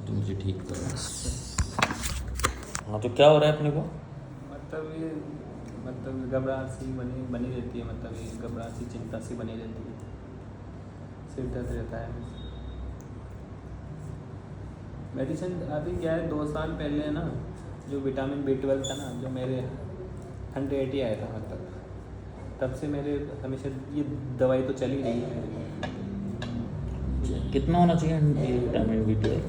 तो मुझे ठीक करो। हाँ तो क्या हो रहा है अपने को? मतलब घबराहट सी बनी रहती है, मतलब ये घबराहट सी चिंता सी बनी रहती है, सिर दर्द रहता है। मेडिसिन अभी क्या है, 2 साल पहले ना जो विटामिन B12 था ना, जो मेरे 180 आया था, मतलब तब से मेरे हमेशा ये दवाई तो चल ही रही है मेरी। कितना होना चाहिए विटामिन B12?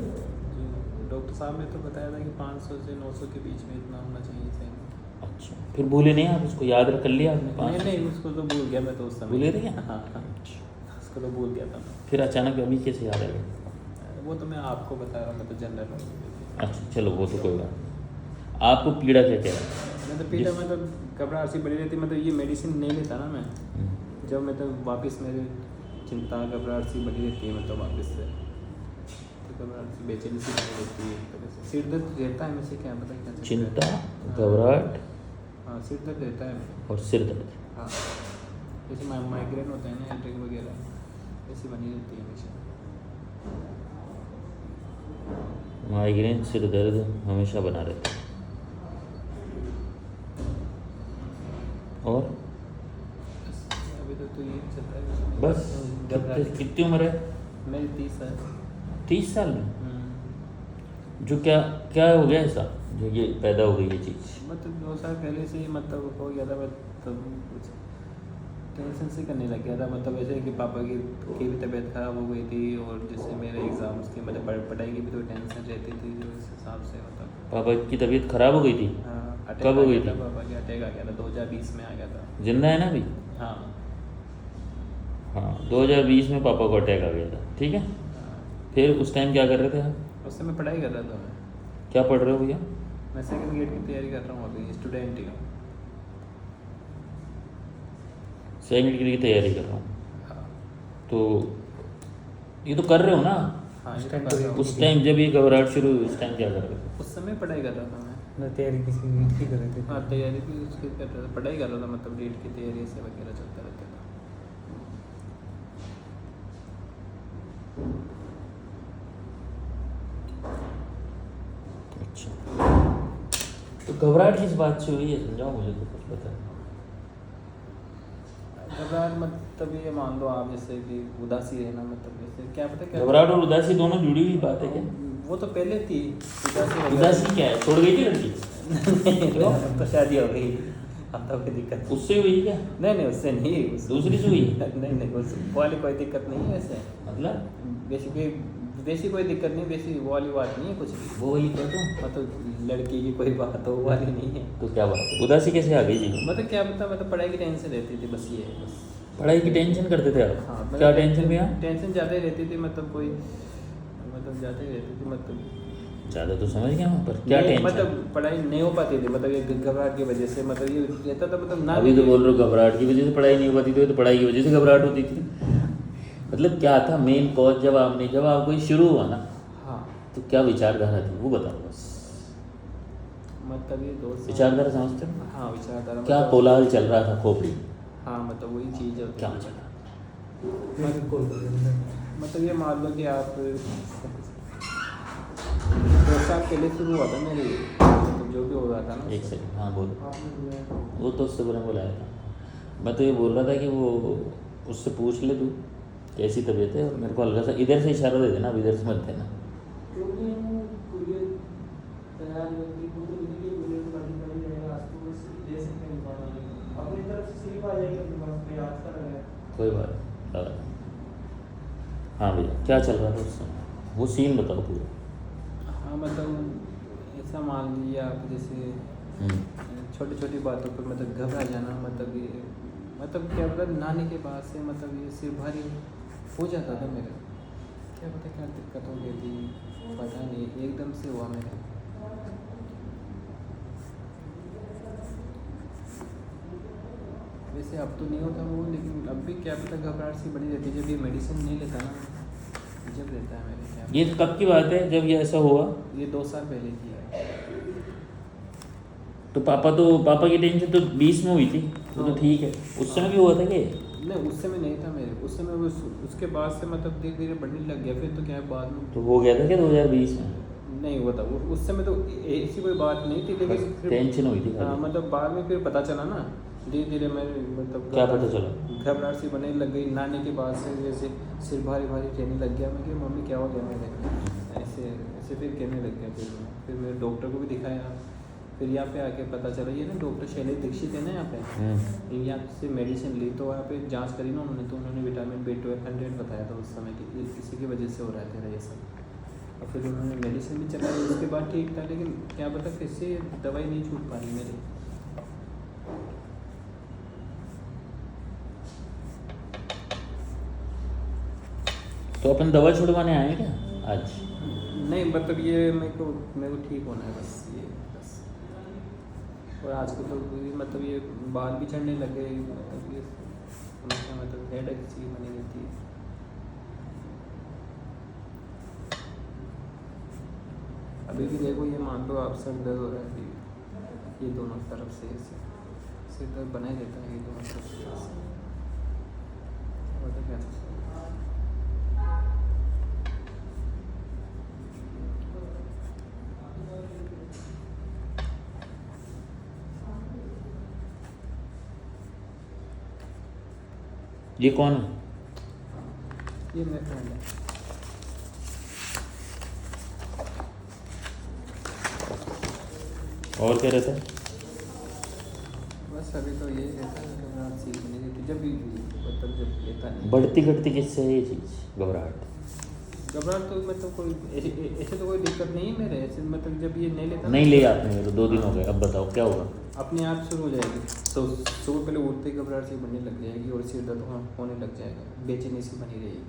डॉक्टर साहब ने तो बताया था कि 500 से 900 के बीच में इतना होना चाहिए सही। अच्छा, फिर भूले नहीं आप उसको? याद कर लिया आपने? नहीं, उसको तो भूल गया मैं तो उस समय। भूले थे क्या? हाँ, उसको तो भूल गया था मैं। फिर अचानक अभी कैसे याद आया? वो तो मैं आपको बता रहा हूँ, मैं तो जनरल हूँ। अच्छा चलो, वो तो कोई बात नहीं। आपको पीड़ा क्या क्या है? मतलब पीड़ा मतलब घबराहट सी बड़ी रहती, मतलब ये मेडिसिन नहीं लेता ना मैं, जब मतलब वापस मेरे चिंता घबराहट सी बड़ी रहती है, मतलब वापस से तो घबराहट सी बेचैनी सी बनी रहती है, एक तरह से सिर दर्द रहता है। मुझे क्या पता क्या चिंता, घबराहट, हाँ सिर दर्द रहता है और सिर दर्द। हाँ, जैसे माइग्रेन होता है ना, हेडेक वगैरह, ऐसी बनी रहती है हमेशा। माइग्रेन, सिर दर्द हमेशा बना रहता है। और अभी तो ये चल रहा है बस? कितनी उम्र है? मेरी 30 है। 30 साल में? जो क्या क्या हो गया ऐसा जो ये पैदा हो गई ये चीज़? मतलब 2 साल पहले से ही मतलब हो गया था, मतलब कुछ टेंशन से करने लग गया था, मतलब ऐसे कि पापा की भी तबीयत ख़राब हो गई थी, और जैसे मेरे एग्ज़ाम्स की मतलब पढ़ाई की भी तो टेंशन रहती थी, जो इस हिसाब से मतलब। पापा की तबीयत खराब हो गई थी? हाँ, कब हो गई थी? पापा की अटैक आ गया था, 2020 में आ गया था। जिंदा है ना अभी? हाँ हाँ, 2020 में पापा को अटैक आ गया था, ठीक है। फिर उस टाइम क्या कर रहे थे आप? उस समय पढ़ाई कर रहा था मैं। क्या पढ़ रहे हो भैया? मैं सेकंड ग्रेड की तैयारी कर रहा हूँ, अभी स्टूडेंट ही हूँ। सेकंड डिग्री की तैयारी कर रहा हूँ। हाँ तो ये तो कर रहे हो ना? हाँ, ये तो कर रहा हूँ। उस टाइम जब ये घबराहट शुरू हुई, उस टाइम क्या कर रहे थे? उस समय पढ़ाई कर रहा था मैं। तैयारी किसी की कर रहे थे? हाँ, तैयारी भी उसकी कर रहा था, पढ़ाई कर रहा था, मतलब नीट की तैयारी से वगैरह चलता रहता था। अच्छा, तो घबराहट किस बात से हुई है, समझाओ मुझे तो कुछ पता है। घबराहट मतलब ये मान लो आप, जैसे कि उदासी है ना, मतलब जैसे क्या पता क्या घबराहट और उदासी दोनों जुड़ी हुई बात है क्या? वो तो पहले थी उदासी। उदासी क्या है? छोड़ गई थी लड़की? क्यों? तो शादी हो गई, अब तो कोई दिक्कत उससे हुई क्या? नहीं, उससे नहीं। दूसरी से हुई? नहीं, उस वाली कोई दिक्कत नहीं है वैसे। मतलब वैसी कोई दिक्कत नहीं, वैसी वो वाली बात नहीं है कुछ भी। वो वही कह दो, मतलब लड़की की कोई बात हो, वो वाली नहीं है। तो क्या बात है? उदासी कैसे आ गई जी? मतलब क्या पता, मतलब पढ़ाई की टेंशन रहती थी, बस ये है बस। पढ़ाई की टेंशन करते थे आप? हाँ, क्या टेंशन भैया? टेंशन ज़्यादा ही रहती थी, मतलब कोई मतलब ज़्यादा ही रहती थी, मतलब ज़्यादा तो समझ गया मैं, पर क्या टेंशन? मतलब पढ़ाई नहीं हो पाती थी, मतलब ये घबराहट की वजह से, मतलब ये रहता था, मतलब ना। अभी तो बोल रहे हो घबराहट की वजह से पढ़ाई नहीं हो पाती थी, तो पढ़ाई की वजह से घबराहट होती थी। मतलब क्या था मेन कॉज? जब आपको ये शुरू हुआ ना, हाँ, तो क्या विचारधारा थी वो बताओ बस। मतलब ये 2 साल। विचारधारा समझते हो? हाँ, विचारधारा क्या मतलब। कोलाहल चल रहा था खोपड़ी? हाँ, मतलब वही चीज़ है। क्या चल रहा? मतलब ये मान लो कि आप 2 साल पहले शुरू हुआ था मेरी, मतलब जो भी हो रहा था ना। एक सेकंड, हाँ बोलो। वो तो उससे बुरा बुलाया था। मैं तो ये बोल रहा था कि वो उससे पूछ ले तू कैसी तबीयत है, और मेरे को हल्का सा इधर से इशारा दे देना, अब इधर से मत देना। कोई बात नहीं। हाँ भैया, क्या चल रहा था उस समय? वो सीन बताओ पूरा। हाँ, मतलब ऐसा मान लीजिए आप, जैसे छोटी छोटी बातों पर मतलब घबरा जाना, मतलब ये मतलब क्या मतलब नानी के बाद से मतलब ये सिर भारी हो जाता था मेरा। क्या पता क्या दिक्कत हो गई थी, पता नहीं, एकदम से हुआ मेरा। वैसे अब तो नहीं होता वो, लेकिन अब भी क्या पता घबराहट सी बड़ी रहती है, जब ये मेडिसिन नहीं लेता ना, जब रहता है मेरे। क्या ये कब की बात है जब ये ऐसा हुआ? ये 2 साल पहले की है। तो पापा की टेंशन तो 20 में हुई थी, वो तो ठीक है। उस समय भी हुआ था कि? नहीं, उस समय नहीं था मेरे, उस समय उसके बाद से मतलब धीरे धीरे बढ़ने लग गया, फिर तो क्या है बाद में। तो हो गया था क्या 2020 में? नहीं हुआ था उस समय तो ऐसी कोई बात नहीं थी, बस लेकिन फिर टेंशन हुई थी हाँ, खाली। मतलब बाद में फिर पता चला ना, धीरे धीरे मैं मतलब क्या पता चला? घबराहट सी बनने लग गई। नहाने के बाद से जैसे सिर भारी भारी कहने लग गया। मैं कि मम्मी क्या हो गया मेरे, ऐसे ऐसे फिर कहने लग गया। फिर मैं डॉक्टर को भी दिखाया। फिर यहाँ पे आके पता चला, ये ना डॉक्टर शैलेश दीक्षित है ना यहाँ पे, यहाँ से मेडिसिन ली तो वहाँ पे जांच करी ना उन्होंने, तो उन्होंने विटामिन B12 100 बताया था उस समय कि इसी की वजह से हो रहा है तेरा ये सब। और फिर उन्होंने मेडिसिन भी चलाई, उसके बाद ठीक था, लेकिन क्या पता फिर से दवाई नहीं छूट पा रही मेरी। तो अपन दवा छुड़वाने आए क्या आज? नहीं मतलब ये मेरे को ठीक होना है बस, ये बस। और आज को तो मतलब ये बाल भी चढ़ने लग गए, मतलब ये हमेशा मतलब हेडेक सी बनी रहती है। अभी भी देखो ये मान लो आप सर दर्द हो रहा है अभी, ये दोनों तरफ से ऐसे सिर दर्द बना ही रहता है ये दोनों तरफ से ऐसे। और तो क्या ये कौन है? ये मेरा फ्रेंड है। और क्या रहता है? बस अभी तो यही रहता है, घबराहट सी बनी रहती जब भी मतलब जब लेता नहीं। बढ़ती घटती किससे है ये चीज़ घबराहट? घबराहट तो मतलब कोई ऐसे तो कोई दिक्कत नहीं है मेरे, ऐसे मतलब जब ये नहीं लेता नहीं ले आपने मेरे 2 दिन हो गए, अब बताओ क्या होगा? अपने आप शुरू हो जाएगी। तो सुबह पहले उठते ही घबराहट सी बनने लग जाएगी और सिर दर्द होने लग जाएगा, बेचैनी सी बनी रहेगी।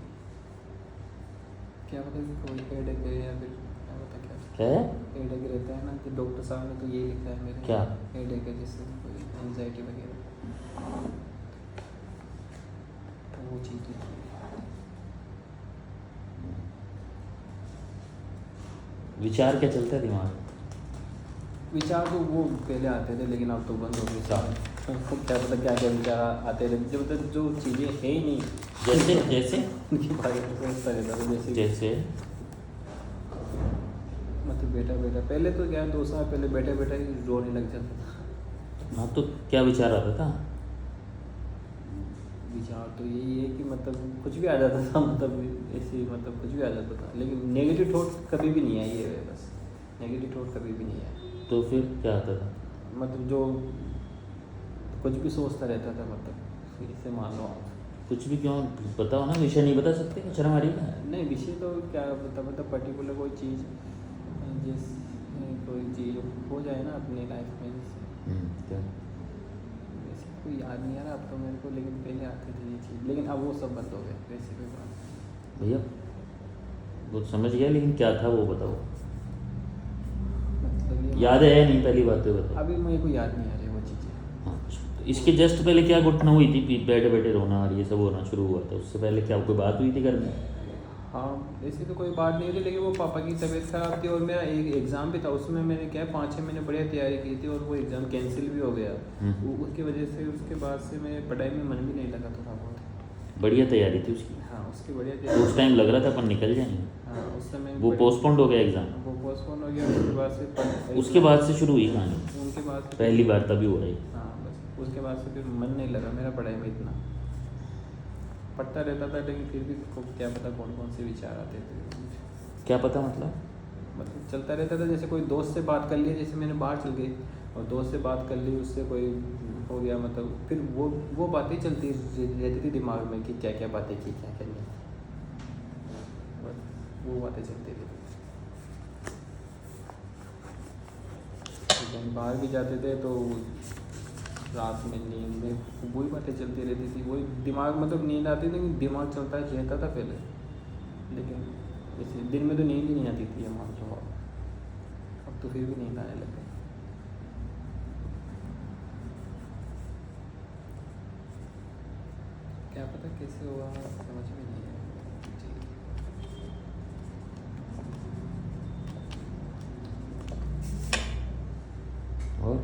क्या पता कि कोई हेडेक है या फिर क्या पता क्या है? हेडेक रहता है ना, कि डॉक्टर साहब ने तो यही लिखा है मेरे क्या? हेडेक है, जैसे कोई एंजाइटी वगैरह, तो वो चीज़ है। विचार क्या चलता है दिमाग? विचार तो वो पहले आते थे, लेकिन अब तो बंद हो गए सारे। क्या पता क्या क्या विचार आते थे, जो मतलब जो चीज़ें है ही नहीं, जैसे जैसे उनके बारे में सोचता रहता था। जैसे जैसे मतलब बेटा बेटा, पहले तो क्या 2 साल पहले बेटा बेटा ही रोने लग जाता था। हाँ, तो क्या विचार आता था? विचार तो यही है कि मतलब कुछ भी आ जाता था, मतलब ऐसे मतलब कुछ भी आ जाता था, लेकिन नेगेटिव थॉट कभी भी नहीं आई है। बस नेगेटिव थॉट कभी भी नहीं आया। तो फिर क्या आता था? मतलब जो कुछ भी सोचता रहता था, मतलब इससे मान लो आप। कुछ भी क्यों? बताओ ना, विषय नहीं बता सकते? शर्म आ रही है? नहीं विषय तो क्या बता, मतलब पर्टिकुलर कोई चीज़, जैसे कोई चीज़ हो जाए ना अपनी लाइफ में, जैसे क्या? वैसे कोई याद नहीं आ रहा अब तो मेरे को, लेकिन पहले आती थी ये चीज़, लेकिन अब वो सब बंद हो गया। वैसे कोई बात भैया वो समझ गया, लेकिन क्या था वो बताओ। मतलब ये याद है या नहीं, पहली बात तो बताओ। अभी मेरे को याद नहीं आ रही वो चीज़ें। हाँ, तो इसके जस्ट पहले क्या घटना हुई थी? बैठे बैठे रोना और ये सब होना शुरू हुआ था, उससे पहले क्या कोई बात हुई थी घर में? हाँ ऐसी तो कोई बात नहीं थी, लेकिन वो पापा की तबीयत ख़राब थी और मेरा एक एग्ज़ाम भी था, उसमें मैंने क्या 5-6 महीने बढ़िया तैयारी की थी और वो एग्ज़ाम कैंसिल भी हो गया। उसकी वजह से उसके बाद से मैं पढ़ाई में मन भी नहीं लगा थोड़ा बहुत। बढ़िया तैयारी थी उसकी, हाँ उसकी बढ़िया तो तैयारी। उस टाइम लग रहा था अपन निकल जाएंगे। हाँ उस समय वो पोस्टपोन्ड हो गया एग्ज़ाम। वो पोस्टपोन हो गया, उसके बाद से उसके बाद से शुरू हुई कहानी, उनके बाद से पहली बार तभी हो रही। हाँ बस उसके बाद से फिर मन नहीं लगा मेरा पढ़ाई में इतना। पढ़ता रहता था, लेकिन फिर भी क्या पता कौन कौन से विचार आते थे। क्या पता मतलब? मतलब चलता रहता था, जैसे कोई दोस्त से बात कर लिया, जैसे मैंने बाहर चल गई और दोस्त से बात कर ली, उससे कोई हो गया, मतलब फिर वो बातें चलती रहती थी दिमाग में कि क्या क्या बातें की, क्या क्या नहीं, बस वो बातें चलती रहती। कहीं बाहर भी जाते थे तो रात में नींद में वही बातें चलती रहती थी, वही दिमाग, मतलब नींद आती थी लेकिन दिमाग चलता रहता था पहले, लेकिन जैसे दिन में तो नींद ही नहीं आती थी मान लो। अब तो फिर भी नींद आने लग गई। क्या पता कैसे हुआ, समझ में नहीं आया। और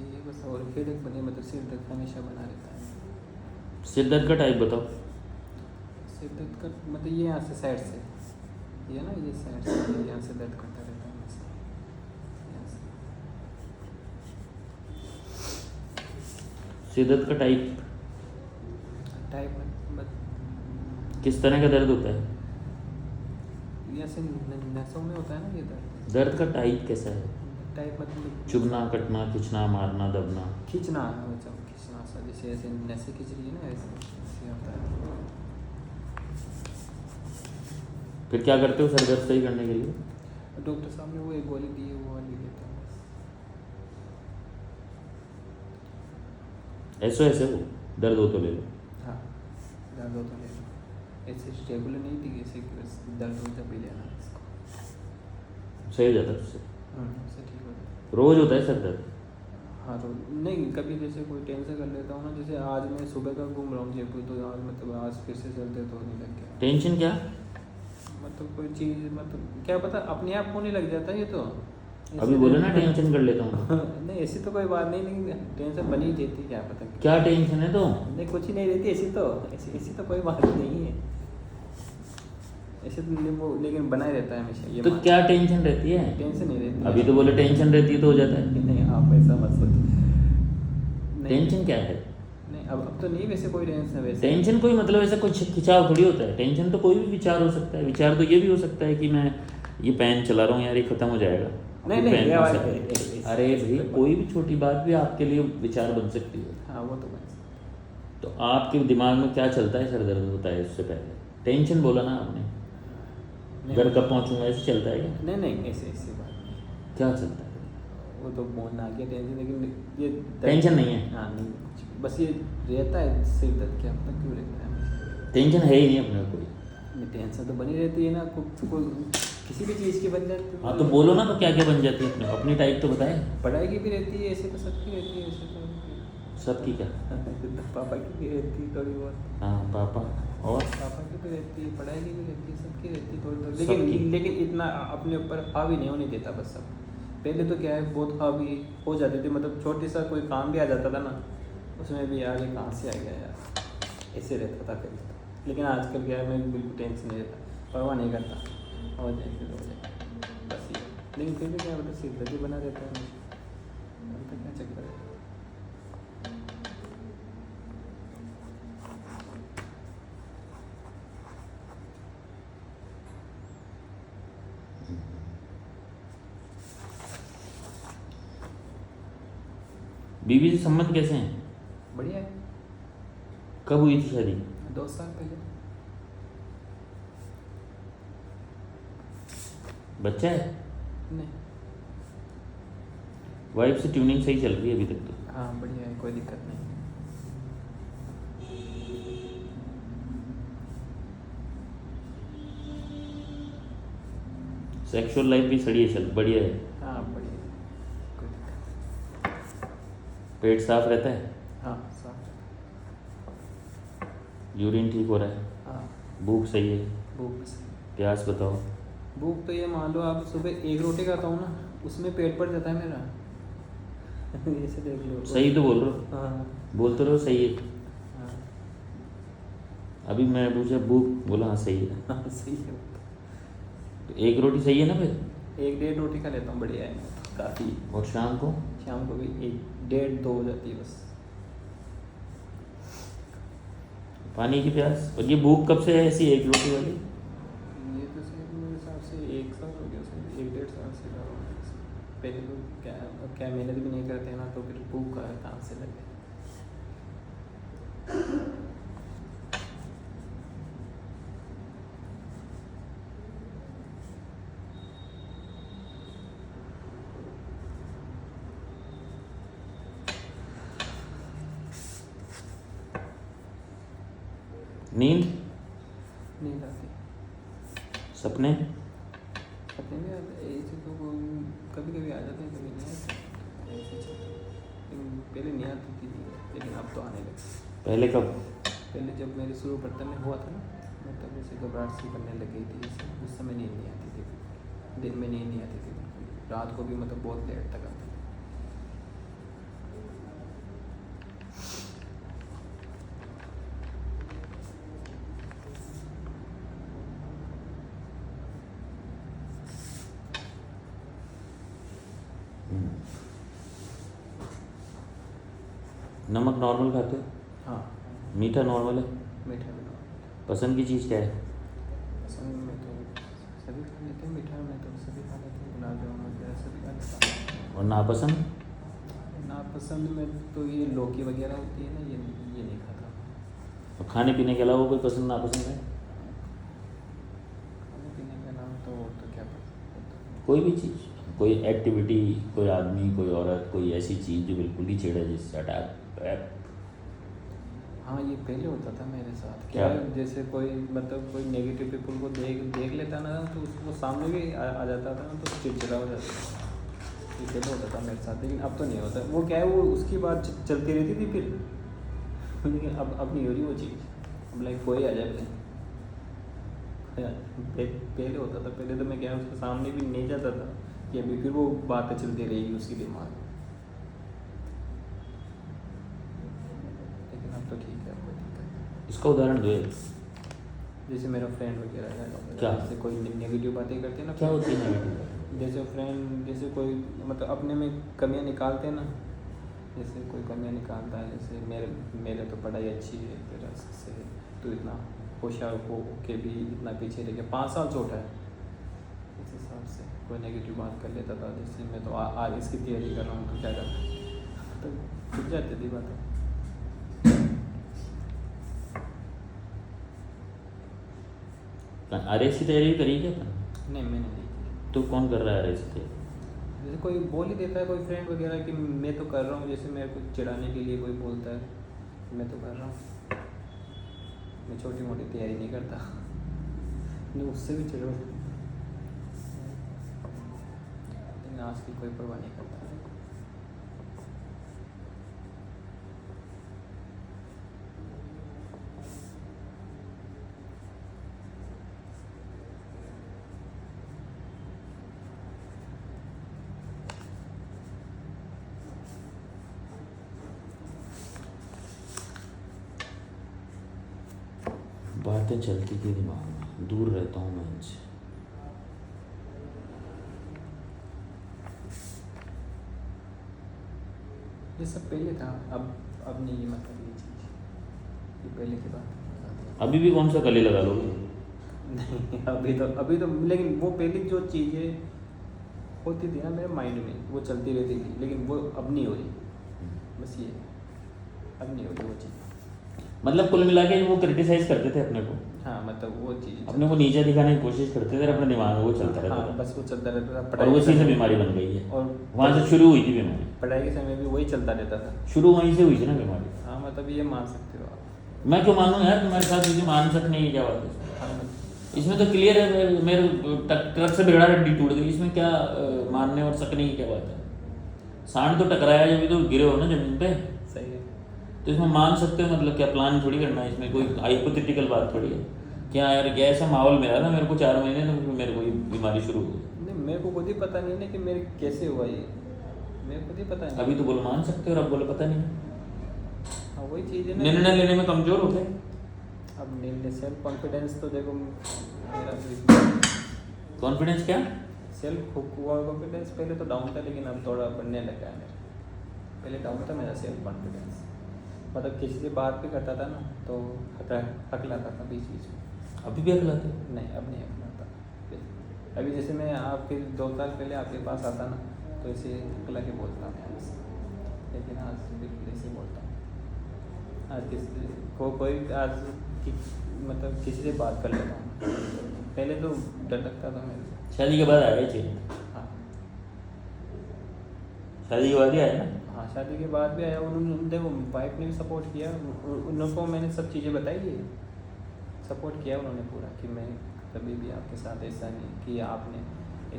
ये बस, और हेडेक बने, मतलब सिर दर्द हमेशा बना रहता है। सिर दर्द का टाइप बताओ। सिर दर्द का मतलब ये यहाँ से साइड से ये ना ये साइड से यहाँ से दर्द करता रहता है हमेशा, यहाँ से। शिद्दत का टाइप टाइप मत किस तरह का दर्द होता है? यहाँ से नसों में होता है ना ये दर्द। दर्द का टाइप कैसा है? टाइप मतलब चुभना, कटना, खींचना, मारना, दबना? खींचना है, मतलब खींचना सा, जैसे ऐसे नसें खींच रही है ना, ऐसे ऐसे होता है। फिर क्या करते हो सर दर्द सही करने के लिए? डॉक्टर साहब ने वो एक गोली दी है, वो वाली देता हूँ बस। ऐसे हो दर्द हो तो ले लो। हाँ, दर्द हो तो ले लो, ऐसे रेगुलर नहीं थी, ऐसे कि बस दर्द हो जब भी लेना इसको। सही हो जाता है उससे? उससे ठीक हो जाता रोज होता है सर दर्द? है। हाँ तो नहीं, कभी जैसे कोई टेंशन कर लेता हूँ ना, जैसे आज मैं सुबह का घूम रहा हूँ जयपुर, तो आज मतलब आज फिर से चलते तो होने लग गया। टेंशन क्या? मतलब कोई चीज़, मतलब क्या पता अपने आप होने लग जाता है ये तो। अभी बोले ना टेंशन कर लेता हूँ। नहीं ऐसी तो कोई बात नहीं, लेकिन टेंशन बनी ही रहती है, क्या पता क्या टेंशन है तो? नहीं, कुछ ही नहीं रहती ऐसी तो, ऐसी तो कोई बात नहीं है ऐसे तो, वो लेकिन बना ही रहता है हमेशा ये। तो क्या टेंशन रहती है? टेंशन नहीं रहती अभी तो बोले टेंशन रहती है तो हो जाता है। नहीं, आप ऐसा मत सोचिए। नहीं, टेंशन क्या है? नहीं अब तो नहीं वैसे कोई टेंशन वैसे। टेंशन कोई मतलब ऐसा कुछ खिंचाव थोड़ी होता है। टेंशन तो कोई भी विचार हो सकता है। विचार तो ये भी हो सकता है कि मैं ये पेन चला रहा हूँ यार, ये खत्म हो जाएगा। नहीं, ये पेन ये हो वाली- सकता है। ऐसी- अरे भाई कोई भी छोटी बात भी आपके लिए विचार बन सकती है। हाँ वो तो बन सकता तो आपके दिमाग में क्या चलता है सर दर्द होता है उससे पहले? टेंशन बोला ना आपने, नहीं, घर कब पहुँचूंगा ऐसे चलता है क्या? नहीं नहीं ऐसे ऐसी बात नहीं। क्या चलता है? वो तो बोलना आ गया टेंशन, लेकिन ये टेंशन नहीं है? हाँ नहीं, बस ये रहता है सिर दर्द, क्या पता क्यों रहता है हमेशा। टेंशन है ही नहीं अपने को कोई। नहीं, टेंशन तो बनी रहती है ना, कोई किसी भी चीज़ की बन जाती है। हाँ तो बोलो ना, तो क्या क्या बन जाती है अपने अपनी टाइप तो बताएं। पढ़ाई की भी रहती है, ऐसे तो सबकी रहती है, ऐसे तो सबकी क्या? पापा की भी रहती है थोड़ी बहुत, हाँ पापा और पापा की भी रहती है, पढ़ाई की भी रहती है, सबकी रहती है थोड़ी थोड़ी, सबकी। लेकिन इतना अपने ऊपर हावी नहीं होने देता बस सब। पहले तो क्या है बहुत हावी हो जाते थे, मतलब छोटी सा कोई काम भी आ जाता था ना, उसमें भी यार ये कहाँ से आ गया यार, ऐसे रहता था पहले तो। लेकिन आजकल क्या है, मैं बिल्कुल टेंशन नहीं रहता, परवाह नहीं करता, हो जाए फिर हो जाए बस ये। लेकिन फिर भी क्या मतलब सिर दर्द ही बना रहता है हमेशा, तो क्या चक्कर है। बीवी से संबंध कैसे हैं? बढ़िया है। कब हुई थी शादी? 2 साल पहले। बच्चा है? नहीं। वाइफ से ट्यूनिंग सही चल रही है अभी तक तो? हाँ बढ़िया है, कोई दिक्कत नहीं। सेक्सुअल लाइफ भी सही है, चल बढ़िया है? हाँ बढ़िया है, कोई दिक्कत पेट साफ रहता है? नहीं। हाँ साफ। यूरिन ठीक हो रहा है? हाँ भूख सही है? भूख भी सही। प्यास बताओ? भूख तो ये मान लो आप सुबह 1 रोटी खाता हूँ ना, उसमें पेट भर जाता है मेरा। ऐसे देख लो। सही तो बोल रहे हो? हाँ बोलते रहो सही है। हाँ अभी मैं पूछा भूख, बोला हाँ सही है। हाँ सही है। तो 1 रोटी सही है ना फिर? 1-1.5 रोटी खा लेता हूँ, बढ़िया है काफ़ी। और शाम को? शाम को भी 1-1.5-2 हो जाती है बस। पानी की प्यास। और ये भूख कब से है ऐसी 1 रोटी वाली? ये तो शायद मेरे हिसाब से 1 साल हो गया, शायद 1-1.5 साल से रहा होगा। पहले तो क्या मेहनत भी नहीं करते हैं ना, तो फिर भूख का कहाँ से लगे। नींद? नींद आती। सपने? सपने में ऐसे तो कभी कभी आ जाते हैं, कभी नहीं आते, ऐसे चलता है। लेकिन पहले नहीं आती थी, लेकिन अब तो आने लगी। पहले कब? पहले जब मेरे शुरू बर्तन में हुआ था ना, मतलब ऐसे घबराहट सी करने लग गई थी, उस समय नींद नहीं आती थी, दिन में नींद नहीं आती थी बिल्कुल, रात को भी मतलब बहुत देर तक आती थी। नमक नॉर्मल खाते हो? हाँ, मीठा नॉर्मल है? मीठा भी नॉर्मल। पसंद की चीज़ क्या है? पसंद में तो सभी खा लेते हैं, मीठा में तो सभी खा लेते हैं, गुलाब जामुन वगैरह सभी खा लेते हैं। और नापसंद? नापसंद में तो ये लौकी वगैरह होती है ना, ये नहीं खाता। और खाने पीने के अलावा कोई पसंद नापसंद है? खाने पीने के नाम तो क्या पता। कोई भी चीज़, कोई एक्टिविटी, कोई आदमी, कोई औरत, कोई ऐसी चीज़ जो बिल्कुल ही छेड़े जिससे अटैक। हाँ, ये पहले होता था मेरे साथ। क्या? जैसे कोई मतलब कोई नेगेटिव पीपल को देख लेता ना, तो उसको सामने भी आ जाता था ना, तो चिड़चिड़ा हो जाता था। ये पहले होता था मेरे साथ, लेकिन अब तो नहीं होता। वो क्या है, वो उसकी बात चलती रहती थी फिर लेकिन अब नहीं हो रही वो चीज़। अब लाइक कोई आ जाए पहले होता था। पहले तो मैं क्या उसके सामने भी नहीं जाता था कि अभी फिर वो बातें चलती रहेगी उसके दिमाग में। लेकिन अब तो ठीक है, कोई दिक्कत नहीं। इसका उदाहरण दो एक। जैसे मेरा फ्रेंड वगैरह है, क्या? जैसे कोई नेगेटिव बातें करते हैं ना, क्या होती है नेगेटिव? जैसे फ्रेंड, जैसे कोई मतलब अपने में कमियां निकालते हैं ना, जैसे कोई कमियां निकालता है, जैसे मेरे तो पढ़ाई अच्छी है, तेरा से तो इतना होशियार हो के भी इतना पीछे रह गया, 5 साल छोटा है। इस हिसाब से कोई नेगेटिव बात कर लेता था, जैसे मैं तो आज इसकी तैयारी कर रहा हूँ तो क्या कर, तो छुप जाती थी बातें। आरएस की तैयारी भी करी क्या? नहीं, मैंने नहीं की। तो कौन कर रहा है आरएस की तैयारी? जैसे कोई बोल ही देता है, कोई फ्रेंड वगैरह कि मैं तो कर रहा हूँ, जैसे मेरे को चिढ़ाने के लिए कोई बोलता है मैं तो कर रहा हूँ, मैं छोटी मोटी तैयारी नहीं करता। नहीं, उससे भी चिढ़ो, लेकिन आज की कोई परवाह नहीं करता। बातें चलती थी दिमाग में, दूर रहता हूँ मैं इनसे। ये सब पहले था, अब नहीं है, मतलब ये चीज़ ये पहले की बात है। अभी भी कौन सा गले लगा लोगे? नहीं, अभी तो लेकिन वो पहले जो चीज़ें होती थी ना मेरे माइंड में, वो चलती रहती थी, लेकिन वो अब नहीं हो रही। बस ये अब नहीं हो रही वो चीज़। मतलब कुल मिला के वो क्रिटिसाइज करते थे अपने को, हाँ, मतलब वो चीज़ अपने को नीचे दिखाने की कोशिश करते थे, अपने दिमाग में वो चलता रहता हाँ, था। बस वो चलता रहता था। और उसी से समय- बीमारी बन गई है, और वहाँ से शुरू हुई थी बीमारी। पढ़ाई के समय भी वही चलता रहता था। शुरू वहीं से हुई थी ना बीमारी। हाँ, मतलब ये मान सकते हो आप। मैं क्यों मानूं यार, तुम्हारे साथ मुझे मान सकते नहीं, क्या बात है? हाँ, इसमें तो क्लियर है, मेरे ट्रक से बिगड़ा हड्डी टूट गई, इसमें क्या मानने और सकने की क्या बात है? सांड तो टकराया जब भी तो गिरे हो ना जमीन पे, सही है। तो इसमें मान सकते हो, मतलब क्या प्लान थोड़ी करना है, इसमें कोई हाइपोथेटिकल बात थोड़ी है। क्या यार, क्या ऐसा माहौल मिला था मेरे को 4 महीने तो मेरे को ये बीमारी शुरू हो गई। नहीं, मेरे को खुद ही पता नहीं है कि मेरे कैसे हुआ ये, मेरे को खुद ही पता नहीं। अभी तो बोलो मान सकते हो और अब बोलो पता नहीं। हाँ, वही चीज़ है ना। निर्णय लेने में कमजोर हो गए। अब सेल्फ कॉन्फिडेंस तो देखो मेरा कॉन्फिडेंस क्या? सेल्फ कॉन्फिडेंस पहले तो डाउन था, लेकिन अब थोड़ा बढ़ने लगा है मेरा। पहले डाउन था मेरा सेल्फ कॉन्फिडेंस, मतलब किसी से बात भी करता था ना तो हकलाता था बीच बीच में। अभी भी अकलाते हो? नहीं, अब नहीं हकलाता। अभी जैसे मैं आपके 2 साल पहले आपके पास आता ना, तो ऐसे हकला के बोलता मैं आपसे, लेकिन आज बिल्कुल ऐसे बोलता हूँ। आज किसी को कोई आज मतलब किसी से बात कर लेता हूँ, पहले तो डर लगता था मेरे को। शादी के बाद आया चेंज? हाँ, शादी के बाद ही आया ना? हाँ, शादी के बाद भी आया। उन्होंने देखो वाइफ ने भी सपोर्ट किया, उनको मैंने सब चीज़ें बताई है, सपोर्ट किया उन्होंने पूरा कि मैं कभी भी आपके साथ ऐसा नहीं कि आपने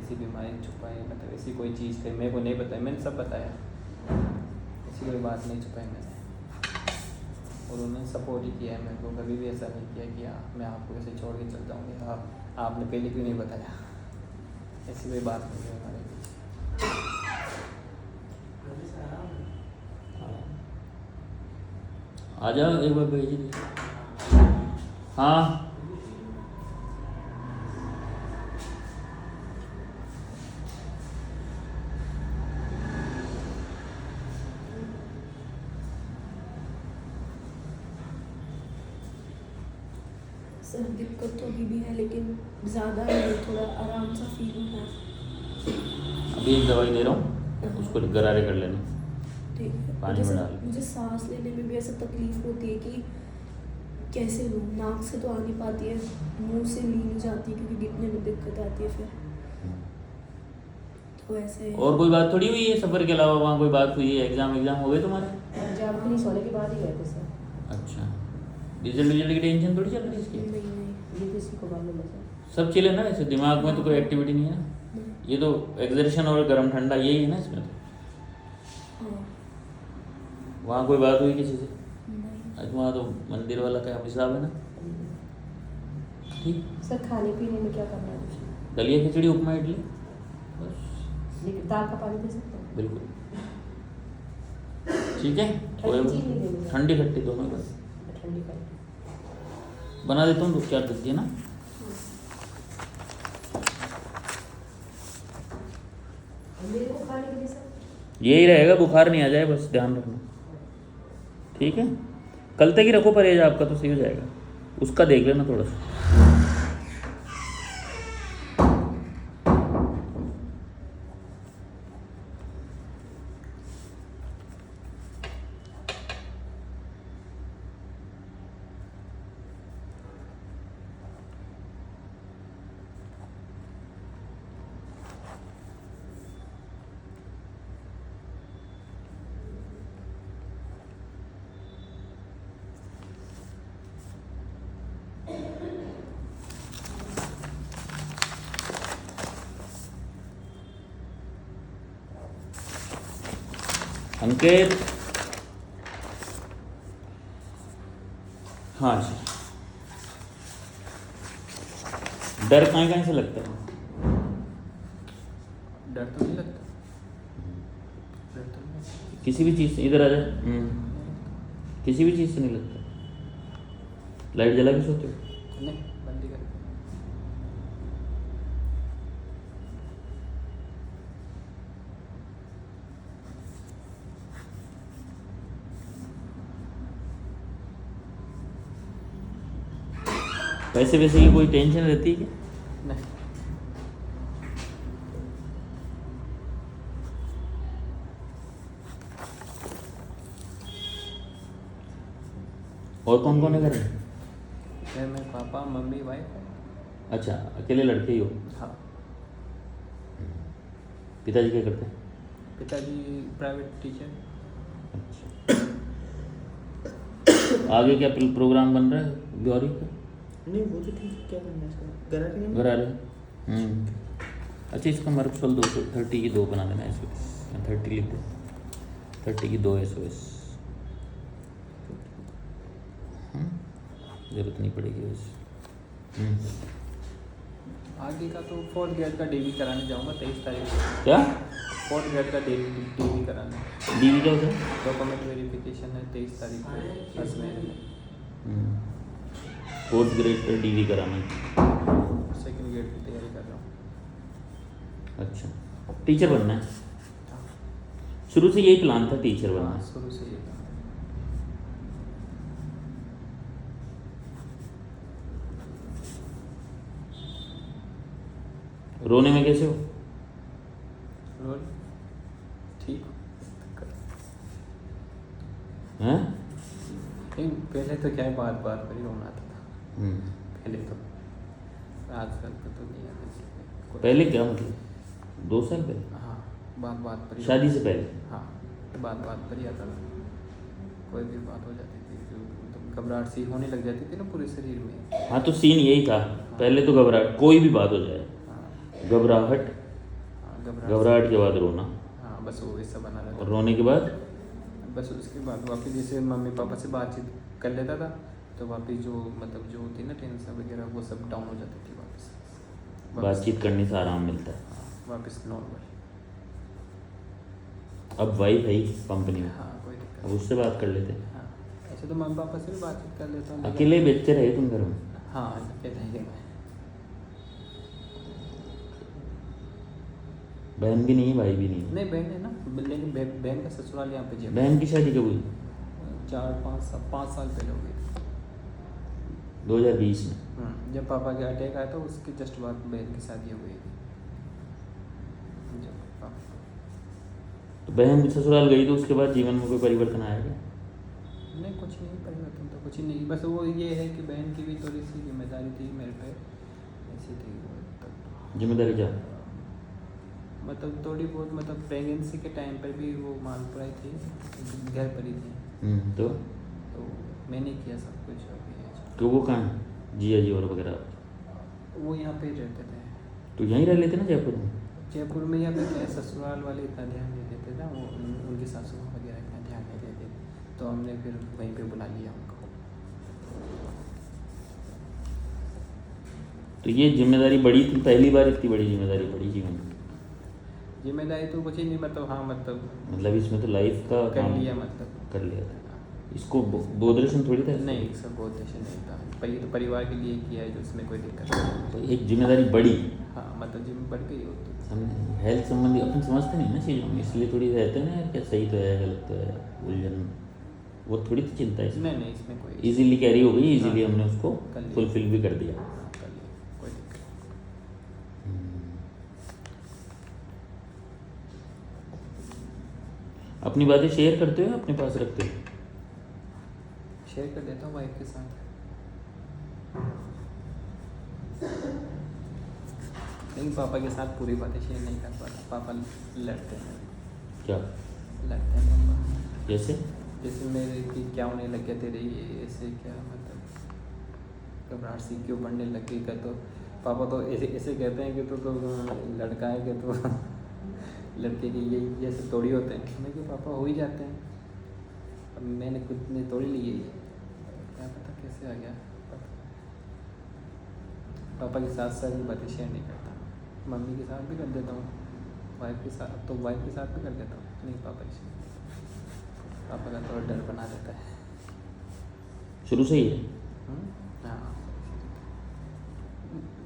ऐसी बीमारी छुपाई, मतलब ऐसी कोई चीज़ कही मेरे को नहीं बताई, मैंने सब बताया, ऐसी कोई बात नहीं छुपाई मैंने। और उन्होंने सपोर्ट ही किया है मेरे को, कभी भी ऐसा नहीं किया कि मैं आपको ऐसे छोड़ के चल जाऊँगी, आपने पहले क्यों नहीं बताया, ऐसी कोई बात नहीं है हमारे बीच। आ जाओ एक बार भेज दीजिए। हाँ, सर दिक्कत तो अभी भी है लेकिन ज़्यादा नहीं, थोड़ा आराम सा फील हो रहा है। अभी एक दवाई दे रहा हूँ, उसको गरारे कर लेना। ठीक है। पानी में डाल। मुझे सांस लेने में भी ऐसा तकलीफ होती है कि कैसे लूँ, नाक से तो आ नहीं पाती है, मुंह से ली नहीं जाती क्योंकि गिरने में दिक्कत आती है फिर, तो ऐसे। और कोई बात थोड़ी हुई है सफ़र के अलावा, वहाँ कोई बात हुई है? एग्ज़ाम हो गए तुम्हारे? एग्जाम फिनिश होने के बाद ही गए थे सर। अच्छा, रिजल्ट की टेंशन थोड़ी चल रही है इसकी? नहीं ये किसी को मालूम है सर। सब चिल है ना ऐसे, दिमाग में तो कोई एक्टिविटी नहीं है ना? ये तो एग्जर्शन और गर्म ठंडा यही है ना इसमें तो। हाँ वहाँ कोई बात हुई किसी से? नहीं। आज वहाँ तो मंदिर वाला का हिसाब है ना? ठीक। सर खाने पीने में क्या करना है कुछ? दलिया खिचड़ी उपमा इडली बस। लेकिन दाल का पानी दे सकते हैं? बिल्कुल ठीक है। ठंडी चीज़ नहीं देनी है। ठंडी खट्टी दोनों बस ठंडी कर बना देता हूँ, तो क्या दीजिए ना। मेरे को खाने के लिए सर यही रहेगा, बुखार नहीं आ जाए बस ध्यान रखना, ठीक है? कल तक ही रखो परहेज, आपका तो सही हो जाएगा, उसका देख लेना थोड़ा सा। अंकित, हाँ जी, डर कहाँ से लगता है? डर तो नहीं लगता, डर तो नहीं लगता। किसी भी चीज़ से, इधर आ जाए, किसी भी चीज़ से नहीं लगता? लाइट जला के सोते हो? नहीं, बंद ही कर। पैसे वैसे की कोई टेंशन रहती है क्या? नहीं, और कौन कौन है घर में? मैं पापा मम्मी वाइफ है। अच्छा, अकेले लड़के ही हो? हाँ, पिताजी क्या करते हैं? पिताजी प्राइवेट टीचर। अच्छा, आगे क्या प्रोग्राम बन रहा है गौरी का? नहीं वो तो ठीक है, क्या करना है इसका? गरा के घर आ रहे हैं। अच्छा, इसका मर्कफल 230 की 2 बना देना है इसको, 30 लिख दे, 30 की 2 SOS। जरूरत नहीं पड़ेगी वैसे। आगे का तो 4th ग्रेड का DV कराने जाऊंगा 23 तारीख को। क्या 4th ग्रेड का DV कराने, DV क्या होता है? डॉक्यूमेंट वेरिफिकेशन है 23 तारीख को अजमेर में। 4th ग्रेड का DV कराना है। 2nd ग्रेड की तैयारी कर रहा हूँ। अच्छा, टीचर बनना है? शुरू से यही प्लान था, टीचर बनना हाँ, है? शुरू से ये था। रोने में कैसे हो? रोल ठीक हैं? नहीं, पहले तो क्या है, बात बात पर ही रोना आता था पहले तो, आजकल तो नहीं आता इसलिए। पहले क्या मतलब 2 साल पहले? हाँ, बात बात पर ही। शादी से पहले? हाँ, बात बात पर ही आता था। कोई भी बात हो जाती थी जो मतलब घबराहट सी होने लग जाती थी ना पूरे शरीर में। हाँ, तो सीन यही था, पहले तो घबराहट, कोई भी बात हो जाए हाँ, घबराहट, हाँ, घबराहट के बाद रोना, हाँ, बस वो ऐसा बना रहता और रोने के बाद बस उसके बाद वापस जैसे मम्मी पापा से बातचीत कर लेता था तो वापस जो मतलब जो होती ना टेंशन वगैरह वो सब डाउन हो जाती थी वापस। बातचीत करने से आराम मिलता है। हाँ, वापस नॉर्मल। अब वाइफ है ही कंपनी में, हाँ, कोई दिक्कत अब उससे बात कर लेते हैं। हाँ, ऐसे तो मम्मी पापा से भी बातचीत कर लेता हूँ लेकिन- अकेले बेचते रहे तुम घर में? हाँ, अकेले ही मैं। बहन भी नहीं है, भाई भी नहीं है? नहीं, बहन है ना, लेकिन बहन का ससुराल यहाँ पे जब बहन की शादी कब हुई? 4-5 साल पहले हो गई। 2020 में। जब पापा के अटैक आया था उसके जस्ट बाद बहन की शादी हो गई थी। जब तो बहन ससुराल गई तो उसके बाद जीवन में कोई परिवर्तन आया क्या? नहीं, कुछ नहीं परिवर्तन तो कुछ ही नहीं, बस वो ये है कि बहन की भी थोड़ी सी जिम्मेदारी थी मेरे पे, ऐसी थी तो जिम्मेदारी क्या? मतलब थोड़ी बहुत, मतलब प्रेगनेंसी के टाइम पर भी वो मालपुराई थी, घर पर ही थी, तो मैंने किया सब कुछ अभी। तो वो कहाँ है? जिया जी और वगैरह? वो यहाँ पे रहते थे, तो यहीं रह लेते ना जयपुर में? जयपुर में यहाँ पे क्या है, ससुराल वाले इतना ध्यान नहीं देते ना, वो उनकी सासू वगैरह इतना ध्यान नहीं देते, तो हमने फिर वहीं पे बुला लिया उनको। तो ये जिम्मेदारी बड़ी थी, पहली बार इतनी बड़ी जिम्मेदारी पड़ी जीवन में? जिम्मेदारी तो कुछ ही नहीं, मतलब हाँ मतलब इसमें तो लाइफ का कर काम लिया, मतलब कर लिया था। इसको बोधरेशन थोड़ी था? नहीं, सब बहुत अच्छा नहीं था, पर ये तो परिवार के लिए किया है, जो उसमें कोई दिक्कत नहीं। तो एक जिम्मेदारी बड़ी, हाँ, मतलब जिम्मे बढ़ गई हो तो समझे? हेल्थ संबंधी अपन समझते नहीं ना चीज़ों में, इसलिए थोड़ी रहते हैं ना यार, क्या सही तो है गलत तो है, उलझन, वो थोड़ी तो चिंता है इसमें। नहीं, इसमें कोई इजीली कैरी हो गई, इजीली हाँ, हमने उसको कर लिया। फुलफिल भी कर दिया। कर लिया, कोई दिक्कत अपनी बातें शेयर करते हो या अपने पास रखते हो? शेयर कर देता हूँ वाइफ के साथ। लेकिन पापा के साथ पूरी बातें शेयर नहीं कर पाता, पापा लड़ते हैं। क्या लड़ते हैं पापा, जैसे? जैसे मेरे कि क्या होने लग गया तेरे, ये ऐसे क्या, मतलब घबराहट सी क्यों बढ़ने लग गई का, तो पापा तो ऐसे ऐसे कहते हैं कि तो लड़का है कि तो लड़के की ये सब थोड़ी होते हैं। मैं कि पापा हो ही जाते हैं, अब मैंने खुद ने तोड़ ली है, क्या पता कैसे आ गया। पापा के साथ साथ बातें शेयर नहीं करता, मम्मी के साथ भी कर देता हूँ, वाइफ के साथ, तो वाइफ के साथ भी कर देता हूँ, नहीं पापा के साथ। पापा का थोड़ा डर बना रहता है शुरू से ही है? हाँ,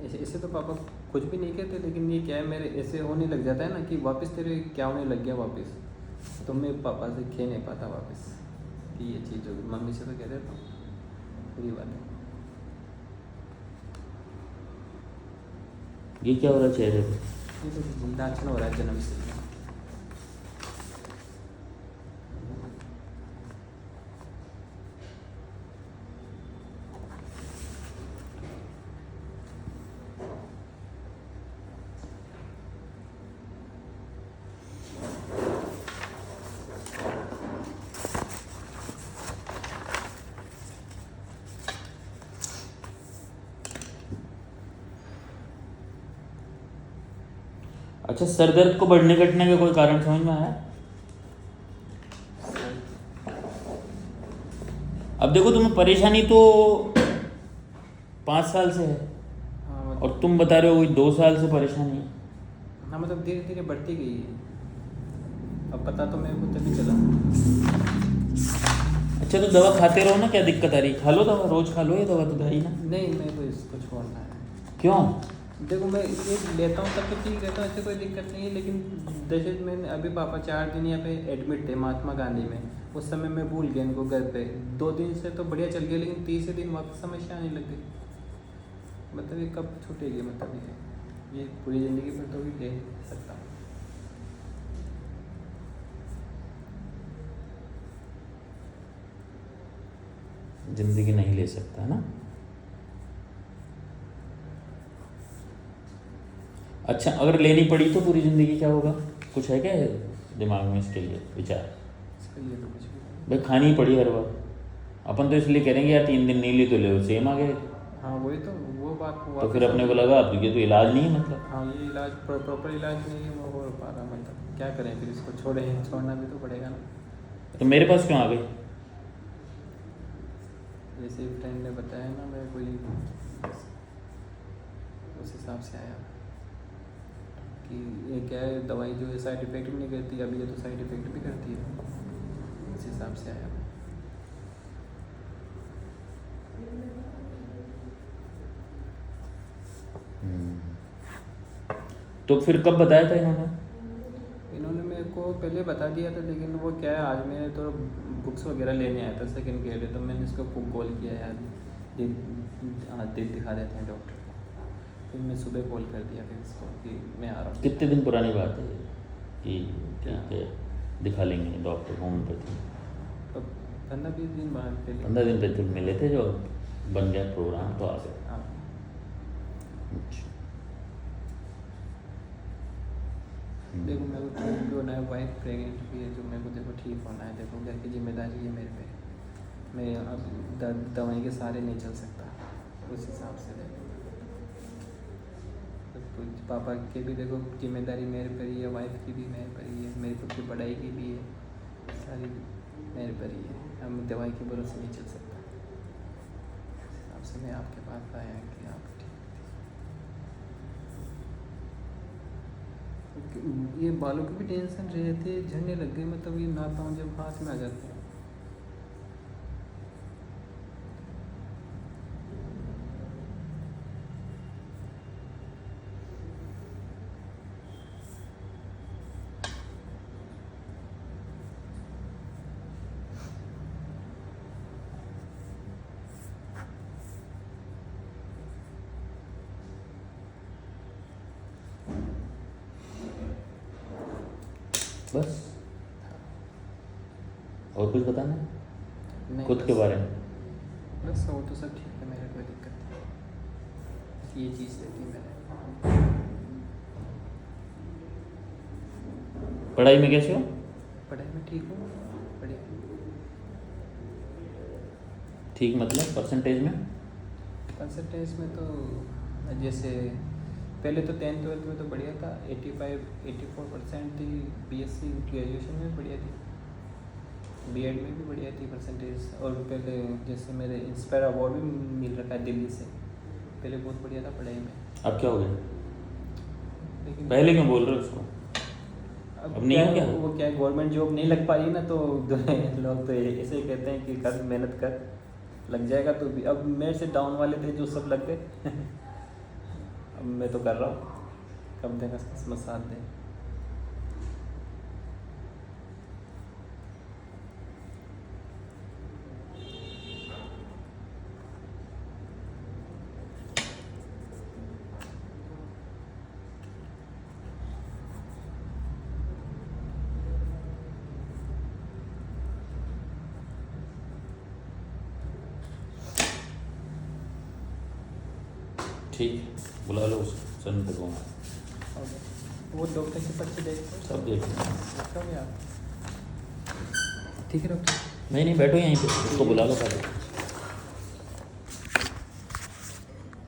ऐसे तो पापा कुछ भी नहीं कहते, लेकिन ये क्या है, मेरे ऐसे होने लग जाता है ना कि वापस तेरे क्या होने लग गया वापस, तो मैं पापा से कह नहीं पाता वापस कि ये चीज़ होगी। मम्मी से तो कह देता हूँ पूरी बात है। ये क्या हो रहा है चेहरे पे? ये तो नाचना हो रहा है जन्म से। अच्छा, सर दर्द को बढ़ने घटने का कोई कारण समझ में आया? अब देखो, तुम्हें परेशानी तो 5 साल से है, हाँ मतलब, और तुम बता रहे हो 2 साल से परेशानी है। हाँ मतलब धीरे धीरे बढ़ती गई है, अब पता तो मेरे को तभी चला। अच्छा, तो दवा खाते रहो ना, क्या दिक्कत आ रही? खा लो दवा, रोज खा लो ये दवा, तो दवाई ना। नहीं, मैं तो इसको छोड़ना है। क्यों? देखो, मैं ये लेता हूँ तब तो ठीक रहता हूँ, ऐसे कोई दिक्कत नहीं है, लेकिन जैसे मैंने अभी पापा 4 दिन यहाँ पे एडमिट थे महात्मा गांधी में, उस समय मैं भूल गया इनको घर पे। 2 दिन से तो बढ़िया चल गया, लेकिन तीसरे दिन वापस समस्या आने लग गई। मतलब ये कब छूटेगी, मतलब ये पूरी ज़िंदगी पर तो भी ले सकता हूँ। जिंदगी नहीं ले सकता ना। अच्छा, अगर लेनी पड़ी तो पूरी जिंदगी क्या होगा? कुछ है क्या दिमाग में इसके लिए विचार? इसके लिए तो कुछ भी नहीं। भाई खानी ही पड़ी हर बार, अपन तो इसलिए करेंगे यार 3 दिन नहीं ली तो ले, सेम आ गए। हाँ वही तो, वो बात तो फिर अपने को लगा आप ये तो इलाज नहीं है, मतलब हाँ ये इलाज प्रॉपर इलाज नहीं है, वो हो पा रहा, मतलब क्या करें फिर, इसको छोड़ना भी तो पड़ेगा ना। तो मेरे पास क्यों आ गए? जैसे फ्रेंड ने बताया ना, मैं कोई उस हिसाब से आया कि ये क्या है, दवाई जो है साइड इफ़ेक्ट भी नहीं करती, अभी ये तो साइड इफ़ेक्ट भी करती है, इस हिसाब से आया। तो फिर कब बताया था इन्होंने? इन्होंने मेरे को पहले बता दिया था, लेकिन वो क्या है, आज मैं तो बुक्स वगैरह लेने आया था सेकंड के लिए, तो मैंने इसको कॉल किया यार दिखा देते हैं डॉक्टर को। फिर मैं सुबह कॉल कर दिया फिर इसको कि मैं आ रहा हूँ। कितने दिन पुरानी बात है कि ठीक है दिखा लेंगे डॉक्टर होम्योपैथी? तो 15-20 दिन बाद पहले 15 दिन पहले तुम मिले थे जो बन गया प्रोग्राम तो आ गए। हाँ। अच्छा। देखो मेरे को ठीक भी होना है, वाइफ प्रेग्नेंट भी है, जो मेरे को देखो ठीक होना है। देखो घर की जिम्मेदारी है मेरे पे, मैं अब दवाई के सहारे नहीं चल सकता। उस हिसाब से देखो तो पापा की भी देखो जिम्मेदारी मेरे पर ही है, वाइफ की भी मेरे पर ही है, मेरी खुद की पढ़ाई की भी है, सारी मेरे पर ही है। अब मैं दवाई के भरोसे नहीं चल सकता। इस हिसाब से मैं आपके पास आया कि आप ठीक। ये बालों की भी टेंशन रहती है, झड़ने लग गए, मतलब ये नाखून जब हाथ में आ जाते हैं। बस और कुछ बताना है नहीं, खुद के बस- बारे में? बस वो तो सब ठीक है, मेरे कोई दिक्कत नहीं। ये चीज़ रहती है मेरे। पढ़ाई में कैसे हो? पढ़ाई में ठीक हूँ, बढ़िया। ठीक मतलब परसेंटेज में? परसेंटेज में तो जैसे पहले तो 10th 12th में तो बढ़िया था, 85-84% थी। बीएससी ग्रेजुएशन में बढ़िया थी, बीएड में भी बढ़िया थी परसेंटेज। और पहले जैसे मेरे इंस्पायर अवार्ड भी मिल रखा है दिल्ली से, पहले बहुत बढ़िया था पढ़ाई में। अब क्या हो गया? लेकिन पहले क्यों बोल रहे हो उसको? अब नहीं हो क्या? वो क्या गवर्नमेंट जॉब नहीं लग पा रही ना, तो लोग तो ऐसे ही कहते हैं कि कर मेहनत कर, लग जाएगा। तो भी अब मेरे से डाउन वाले थे जो सब लग गए अब मैं तो कर रहा हूँ, कब देगा किस्मत साथ दे। ठीक बुला लो उसको, सन तक होना वो डॉक्टर के पर्चे देखते हो सब देख लेंगे। कब यार? ठीक है डॉक्टर। नहीं बैठो यहीं पे, उसको बुला लो पहले।